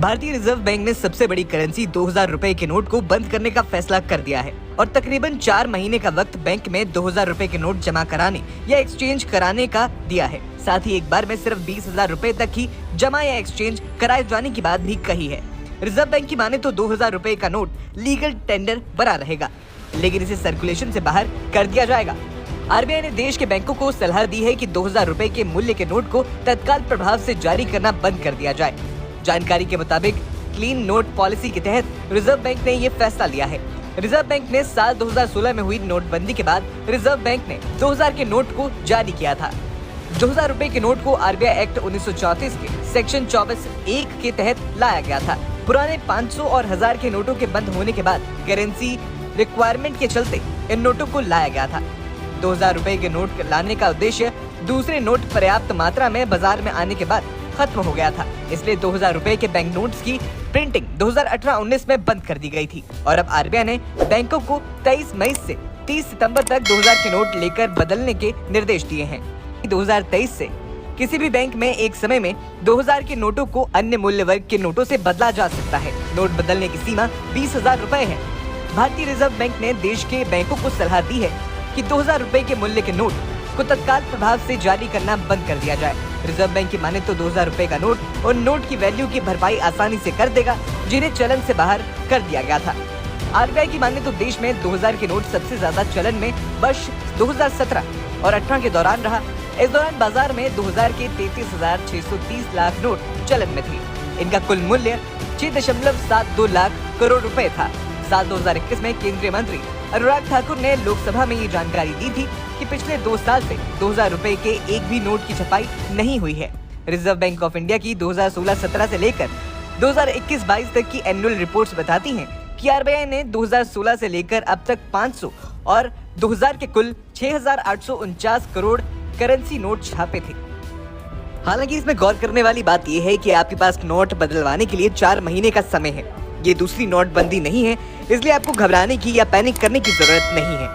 भारतीय reserve bank ने सबसे बड़ी करेंसी 2000 रुपए के नोट को बंद करने का फैसला कर दिया है और तकरीबन 4 महीने का वक्त बैंक में 2000 रुपए के नोट जमा कराने या एक्सचेंज कराने का दिया है। साथ ही एक बार में सिर्फ 20,000 रुपए तक ही जमा या एक्सचेंज कराए जाने की बात भी कही है। रिजर्व बैंक की माने तो 2000 रुपए का नोट लीगल टेंडर बना रहेगा, लेकिन इसे सर्कुलेशन से बाहर कर दिया जाएगा। आरबीआई ने देश के बैंकों को सलाह दी है कि 2000 रुपए के मूल्य के नोट को तत्काल प्रभाव से जारी करना बंद कर दिया जाए। जानकारी के मुताबिक क्लीन नोट पॉलिसी के तहत रिजर्व बैंक ने ये फैसला लिया है। रिजर्व बैंक ने साल 2016 में हुई नोटबंदी के बाद रिजर्व बैंक ने 2000 के नोट को जारी किया था। 2000 रुपए के नोट को आरबीआई एक्ट 1934 के सेक्शन 24(1) के तहत लाया गया था। पुराने 500 और 1000 के नोटों के बंद होने के बाद करेंसी रिक्वायरमेंट के चलते इन नोटों को लाया गया था। 2000 रुपए के नोट लाने का उद्देश्य दूसरे नोट पर्याप्त मात्रा में बाजार में आने के बाद खत्म हो गया था, इसलिए 2000 रुपए के बैंक नोट्स की प्रिंटिंग 2018-19 में बंद कर दी गई थी और अब आरबीआई ने बैंकों को 23 मई से 30 सितंबर तक 2000 के नोट लेकर बदलने के निर्देश दिए हैं। 2023 से किसी भी बैंक में एक समय में 2000 के नोटों को अन्य मूल्य वर्ग के नोटों से बदला जा सकता है। नोट बदलने की सीमा 20,000 रुपए है। भारतीय रिजर्व बैंक ने देश के बैंकों को सलाह दी है कि 2000 रुपए के मूल्य के नोट को तत्काल प्रभाव से जारी करना बंद कर दिया जाए। रिजर्व बैंक की माने तो 2000 रुपए का नोट और नोट की वैल्यू की भरपाई आसानी से कर देगा, जिन्हें चलन से बाहर कर दिया गया था। आरबीआई की माने तो देश में 2000 के नोट सबसे ज्यादा चलन में वर्ष 2017 और 18 के दौरान रहा। इस दौरान बाजार में 2000 के 33,630 लाख नोट चलन में थे। इनका कुल मूल्य 6.72 लाख करोड़ रुपए था। साल 2021 में केंद्रीय मंत्री अनुराग ठाकुर ने लोकसभा में ये जानकारी दी थी कि पिछले 2 साल से 2000 रुपए के एक भी नोट की छपाई नहीं हुई है। रिजर्व बैंक ऑफ इंडिया की 2016-17 से लेकर 2021-22 तक की एनुअल रिपोर्ट्स बताती हैं कि आरबीआई ने 2016 से लेकर अब तक 500 और 2000 के कुल 6,849 करोड़ करेंसी नोट छापे थे। हालांकि इसमें गौर करने वाली बात यह है कि आपके पास नोट बदलवाने के लिए 4 महीने का समय है। ये दूसरी नोटबंदी नहीं है, इसलिए आपको घबराने की या पैनिक करने की जरूरत नहीं है।